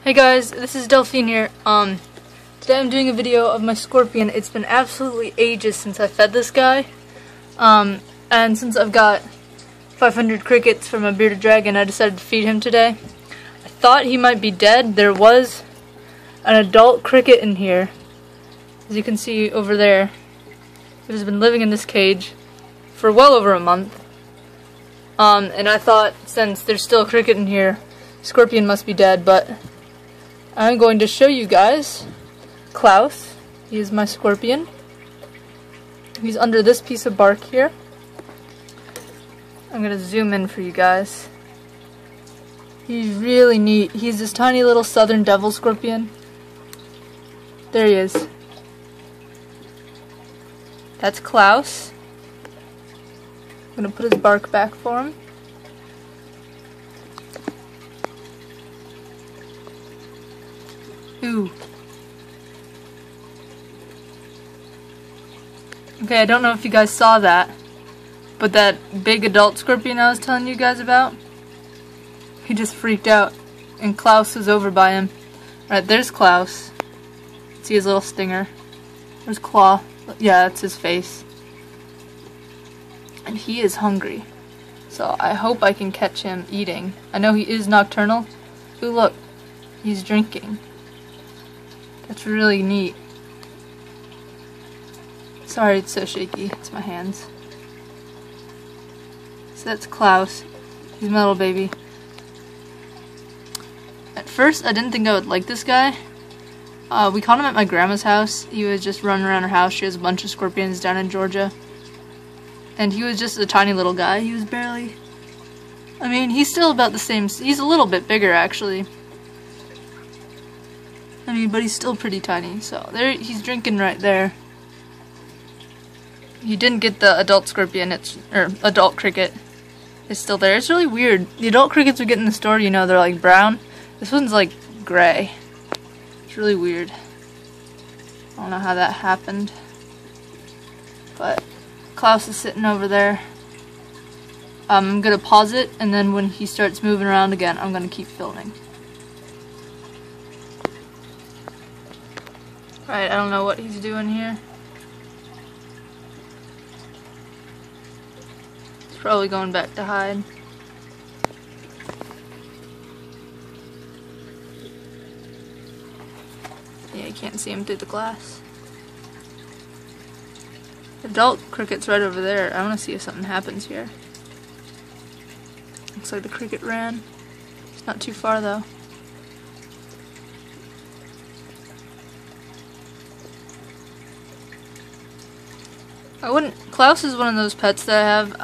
Hey guys, this is Delphine here. Today I'm doing a video of my scorpion. It's been absolutely ages since I fed this guy. And since I've got 500 crickets from a bearded dragon, I decided to feed him today. I thought he might be dead. There was an adult cricket in here, as you can see over there. It has been living in this cage for well over a month. And I thought, since there's still a cricket in here, scorpion must be dead, but I'm going to show you guys Klaus. He is my scorpion. He's under this piece of bark here. I'm going to zoom in for you guys. He's really neat. He's this tiny little southern devil scorpion. There he is. That's Klaus. I'm going to put his bark back for him. Ooh. Okay, I don't know if you guys saw that, but that big adult scorpion I was telling you guys about, he just freaked out, and Klaus was over by him. Right, there's Klaus. See his little stinger. There's Claw. Yeah, that's his face. And he is hungry. So I hope I can catch him eating. I know he is nocturnal. Ooh, look. He's drinking. That's really neat. Sorry it's so shaky. It's my hands. So that's Klaus. He's my little baby. At first I didn't think I would like this guy. We caught him at my grandma's house. He was just running around her house. She has a bunch of scorpions down in Georgia. And he was just a tiny little guy. He was barely... I mean, he's still about the same... He's a little bit bigger, actually. I mean, but he's still pretty tiny. So, there, he's drinking right there. He didn't get the adult scorpion, or adult cricket. It's still there. It's really weird. The adult crickets we get in the store, you know, they're like brown. This one's like gray. It's really weird. I don't know how that happened. But Klaus is sitting over there. I'm gonna pause it, and then when he starts moving around again, I'm gonna keep filming. Right, I don't know what he's doing here. He's probably going back to hide. Yeah, you can't see him through the glass. Adult cricket's right over there. I want to see if something happens here. Looks like the cricket ran. It's not too far though. Klaus is one of those pets that I have.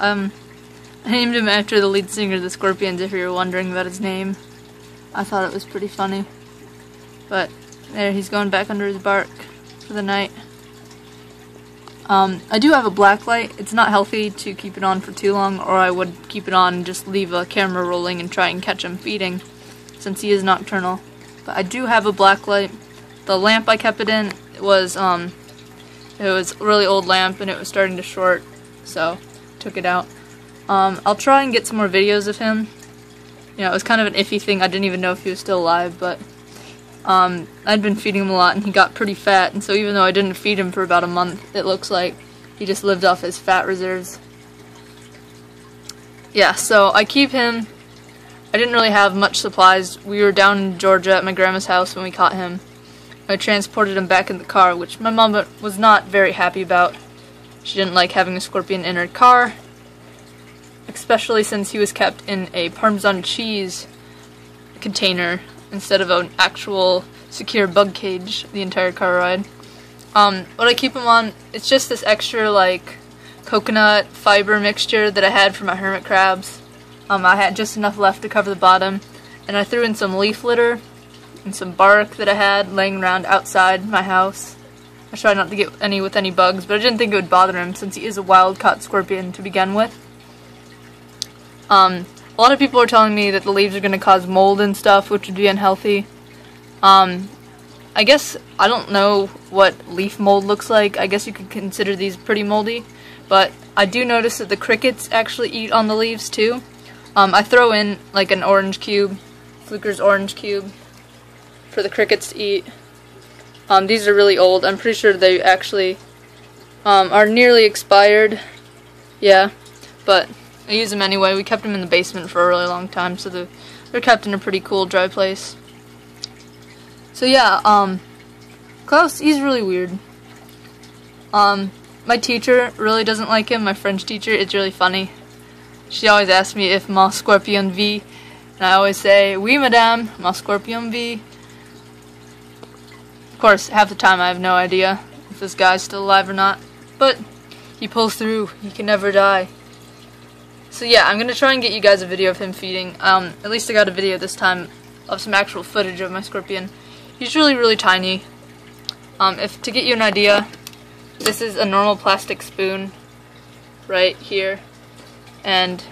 I named him after the lead singer of the Scorpions, if you were wondering about his name. I thought it was pretty funny. But there, he's going back under his bark for the night. I do have a black light. It's not healthy to keep it on for too long, or I would keep it on and just leave a camera rolling and try and catch him feeding, since he is nocturnal. But I do have a black light. The lamp I kept it in was a really old lamp and it was starting to short, so took it out. I'll try and get some more videos of him. You know, it was kind of an iffy thing. I didn't even know if he was still alive, but I'd been feeding him a lot and he got pretty fat, and so even though I didn't feed him for about a month, it looks like he just lived off his fat reserves. Yeah, so I keep him. I didn't really have much supplies. We were down in Georgia at my grandma's house when we caught him. I transported him back in the car, which my mom was not very happy about. She didn't like having a scorpion in her car, especially since he was kept in a Parmesan cheese container instead of an actual secure bug cage the entire car ride. What I keep him on, it's just this extra like coconut fiber mixture that I had for my hermit crabs. I had just enough left to cover the bottom, and I threw in some leaf litter and some bark that I had laying around outside my house. I tried not to get any with any bugs, but I didn't think it would bother him since he is a wild-caught scorpion to begin with. A lot of people are telling me that the leaves are going to cause mold and stuff, which would be unhealthy. I guess, I don't know what leaf mold looks like. I guess you could consider these pretty moldy, but I do notice that the crickets actually eat on the leaves too. I throw in like an orange cube, Fluker's orange cube, for the crickets to eat. These are really old. I'm pretty sure they actually are nearly expired. Yeah, but I use them anyway. We kept them in the basement for a really long time, so they're kept in a pretty cool, dry place. So yeah, Klaus, he's really weird. My teacher really doesn't like him, my French teacher. It's really funny. She always asks me if mon scorpion vit, and I always say, oui madame, mon scorpion vit. Of course, half the time I have no idea if this guy's still alive or not, but he pulls through. He can never die. So yeah, I'm gonna try and get you guys a video of him feeding. At least I got a video this time of some actual footage of my scorpion. He's really, really tiny. To get you an idea, this is a normal plastic spoon right here, and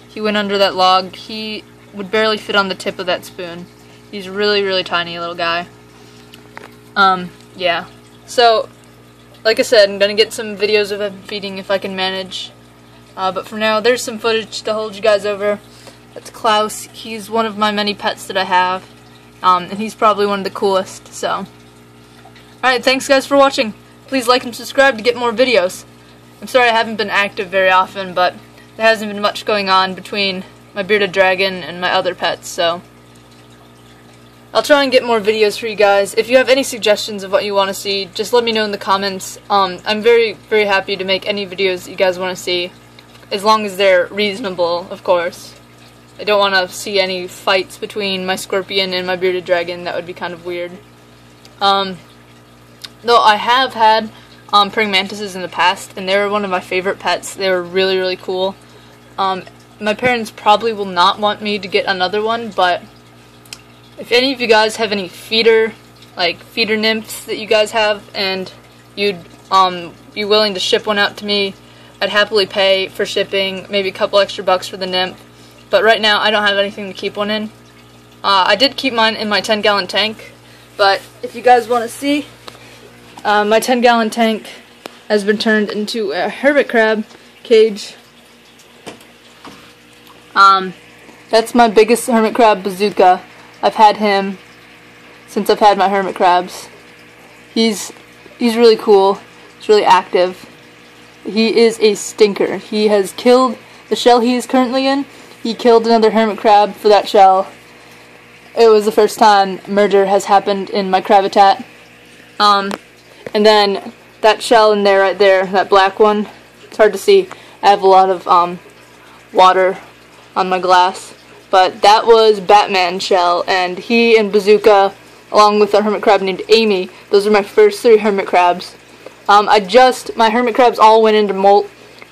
he went under that log. He would barely fit on the tip of that spoon. He's really, really tiny little guy. Yeah. So, like I said, I'm gonna get some videos of him feeding if I can manage. But for now, there's some footage to hold you guys over. That's Klaus. He's one of my many pets that I have. And he's probably one of the coolest, so. Alright, thanks guys for watching. Please like and subscribe to get more videos. I'm sorry I haven't been active very often, but there hasn't been much going on between my bearded dragon and my other pets, so. I'll try and get more videos for you guys. If you have any suggestions of what you want to see, just let me know in the comments. I'm very, very happy to make any videos that you guys want to see, as long as they're reasonable, of course. I don't want to see any fights between my scorpion and my bearded dragon. That would be kind of weird. Though I have had praying mantises in the past, and they were one of my favorite pets. They were really, really cool. My parents probably will not want me to get another one, but if any of you guys have any feeder nymphs that you guys have, and you'd be willing to ship one out to me, I'd happily pay for shipping, maybe a couple extra bucks for the nymph. But right now, I don't have anything to keep one in. I did keep mine in my 10-gallon tank, but if you guys want to see, my 10-gallon tank has been turned into a hermit crab cage. That's my biggest hermit crab, Bazooka. I've had him since I've had my hermit crabs. He's really cool. He's really active. He is a stinker. He has killed the shell he is currently in. He killed another hermit crab for that shell. It was the first time murder has happened in my crab habitat. And then that shell in there, right there, that black one, it's hard to see. I have a lot of water on my glass. But that was Batman's shell, and he and Bazooka, along with a hermit crab named Amy, those are my first 3 hermit crabs. My hermit crabs all went into molt,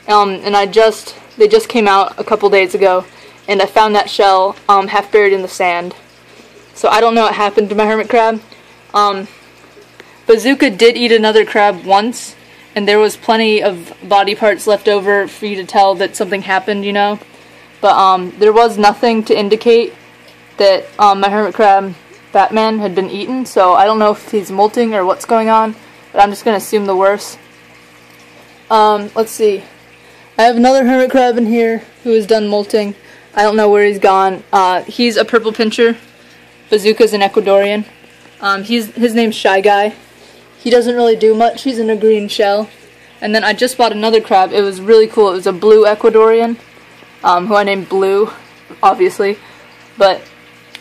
and they just came out a couple days ago, and I found that shell half buried in the sand. So I don't know what happened to my hermit crab. Bazooka did eat another crab once, and there was plenty of body parts left over for you to tell that something happened, you know. But there was nothing to indicate that my hermit crab, Batman, had been eaten, so I don't know if he's molting or what's going on, but I'm just going to assume the worst. Let's see. I have another hermit crab in here who is done molting. I don't know where he's gone. He's a purple pincher. Bazooka's an Ecuadorian. His name's Shy Guy. He doesn't really do much. He's in a green shell. And then I just bought another crab. It was really cool. It was a blue Ecuadorian. Who I named Blue, obviously, but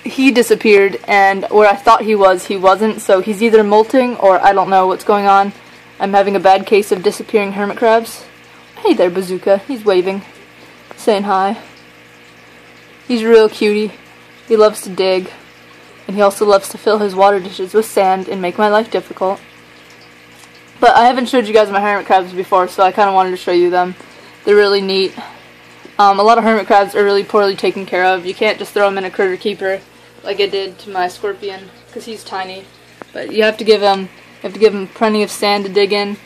he disappeared, and where I thought he wasn't, so he's either molting, or I don't know what's going on. I'm having a bad case of disappearing hermit crabs. Hey there, Bazooka. He's waving, saying hi. He's a real cutie. He loves to dig, and he also loves to fill his water dishes with sand and make my life difficult. But I haven't showed you guys my hermit crabs before, so I kind of wanted to show you them. They're really neat. A lot of hermit crabs are really poorly taken care of. You can't just throw them in a critter keeper like I did to my scorpion, because he's tiny. But you have to give him plenty of sand to dig in.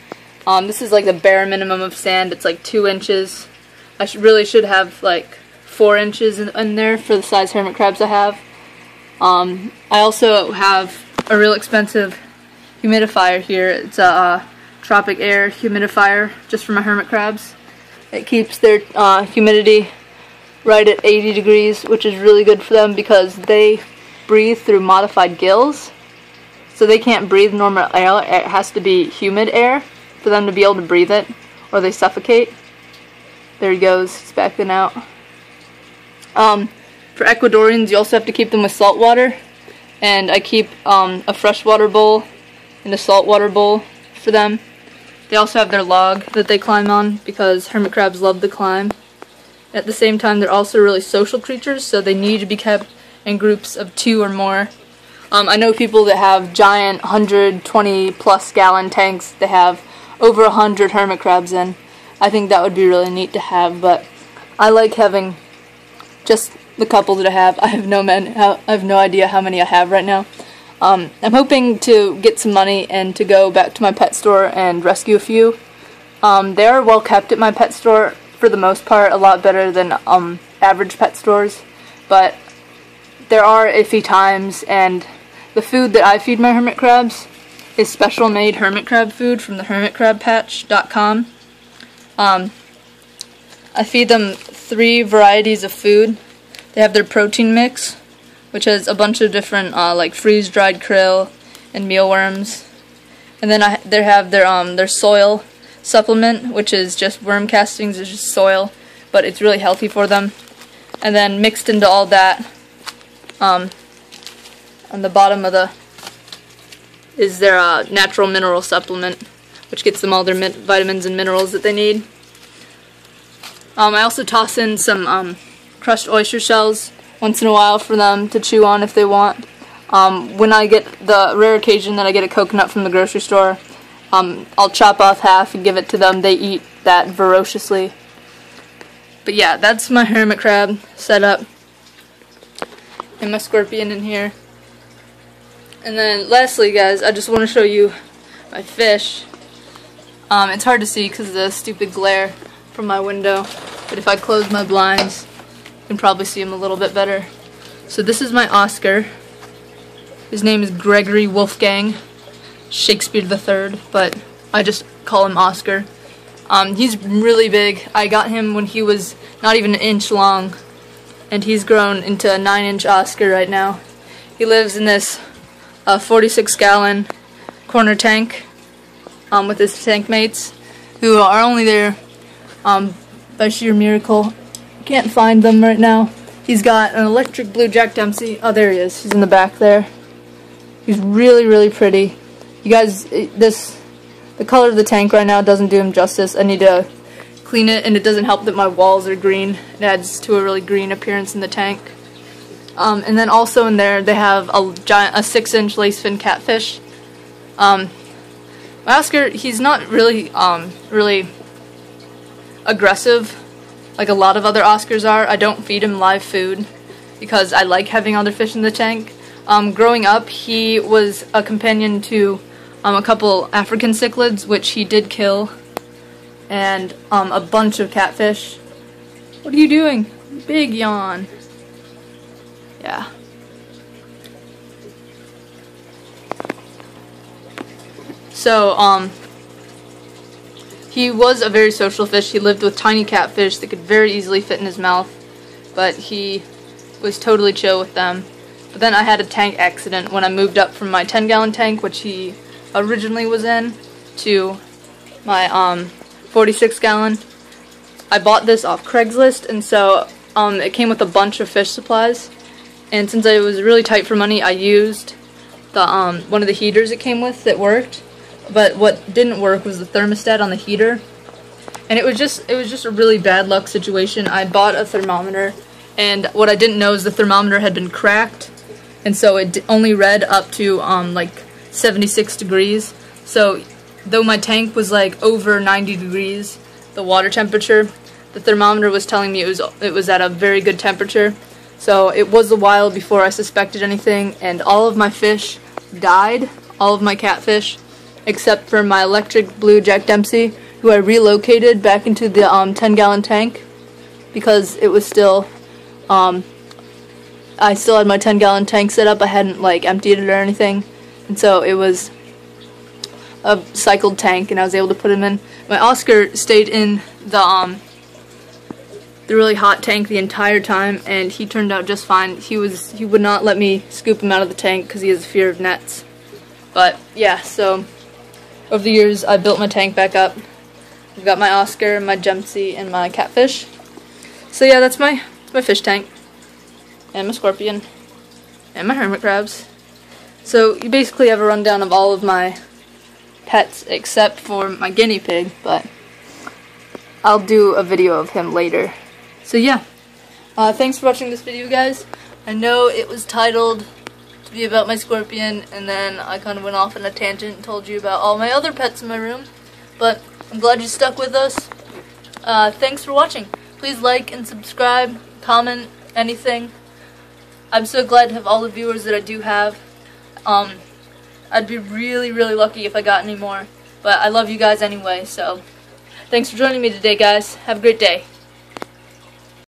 This is like the bare minimum of sand. It's like 2 inches. I really should have like 4 inches in there for the size hermit crabs I have. I also have a real expensive humidifier here. It's a tropic air humidifier just for my hermit crabs. It keeps their humidity right at 80 degrees, which is really good for them because they breathe through modified gills, so they can't breathe normal air. It has to be humid air for them to be able to breathe it, or they suffocate. There he goes, he's backing out. For Ecuadorians, you also have to keep them with salt water, and I keep a freshwater bowl and a saltwater bowl for them. They also have their log that they climb on, because hermit crabs love to climb. At the same time, they're also really social creatures, so they need to be kept in groups of 2 or more. I know people that have giant 120 plus gallon tanks that have over 100 hermit crabs in. I think that would be really neat to have, but I like having just the couple that I have. I have no idea how many I have right now. I'm hoping to get some money and to go back to my pet store and rescue a few. They are well kept at my pet store for the most part, a lot better than average pet stores, but there are iffy times, and the food that I feed my hermit crabs is special made hermit crab food from the hermitcrabpatch.com. I feed them 3 varieties of food. They have their protein mix, which has a bunch of different like freeze-dried krill and mealworms, and then they have their soil supplement, which is just worm castings. It's just soil, but it's really healthy for them. And then mixed into all that, on the bottom of is their natural mineral supplement, which gets them all their vitamins and minerals that they need. I also toss in some crushed oyster shells once in a while for them to chew on if they want. When I get the rare occasion that I get a coconut from the grocery store, I'll chop off half and give it to them. They eat that voraciously. But yeah, that's my hermit crab setup, and my scorpion in here. And then lastly, guys, I just want to show you my fish. It's hard to see because of the stupid glare from my window, but if I close my blinds, you can probably see him a little bit better. So this is my Oscar. His name is Gregory Wolfgang Shakespeare III, but I just call him Oscar. He's really big. I got him when he was not even an inch long, and he's grown into a 9-inch Oscar right now. He lives in this 46-gallon corner tank with his tank mates, who are only there by sheer miracle. Can't find them right now. He's got an electric blue Jack Dempsey. Oh, there he is. He's in the back there. He's really, really pretty. You guys, the color of the tank right now doesn't do him justice. I need to clean it, and it doesn't help that my walls are green. It adds to a really green appearance in the tank. And then also in there, they have a 6-inch lacefin catfish. My Oscar, he's not really, really aggressive like a lot of other Oscars are. I don't feed him live food because I like having other fish in the tank. Growing up, he was a companion to a couple African cichlids, which he did kill, and a bunch of catfish. What are you doing? Big yawn. Yeah. So, he was a very social fish. He lived with tiny catfish that could very easily fit in his mouth, but he was totally chill with them. But then I had a tank accident when I moved up from my 10-gallon tank, which he originally was in, to my 46-gallon. I bought this off Craigslist, and so it came with a bunch of fish supplies. And since I was really tight for money, I used the one of the heaters it came with that worked. But what didn't work was the thermostat on the heater, and it was just a really bad luck situation. I bought a thermometer, and what I didn't know is the thermometer had been cracked, and so it only read up to like 76 degrees. So though my tank was like over 90 degrees, the water temperature, the thermometer was telling me it was at a very good temperature. So it was a while before I suspected anything, and all of my fish died, all of my catfish, except for my electric blue Jack Dempsey, who I relocated back into the 10-gallon tank because it was still, I still had my 10-gallon tank set up. I hadn't like emptied it or anything, and so it was a cycled tank, and I was able to put him in. My Oscar stayed in the the really hot tank the entire time, and he turned out just fine. He would not let me scoop him out of the tank because he has a fear of nets. But yeah, so over the years I built my tank back up. I've got my Oscar, my Gemsey, and my catfish. So yeah, that's my fish tank, and my scorpion, and my hermit crabs. So you basically have a rundown of all of my pets except for my guinea pig, but I'll do a video of him later. So yeah, thanks for watching this video, guys. I know it was titled to be about my scorpion, and then I kind of went off on a tangent and told you about all my other pets in my room, but I'm glad you stuck with us. Thanks for watching. Please like and subscribe, comment, anything. I'm so glad to have all the viewers that I do have. I'd be really, really lucky if I got any more, but I love you guys anyway, so thanks for joining me today, guys. Have a great day.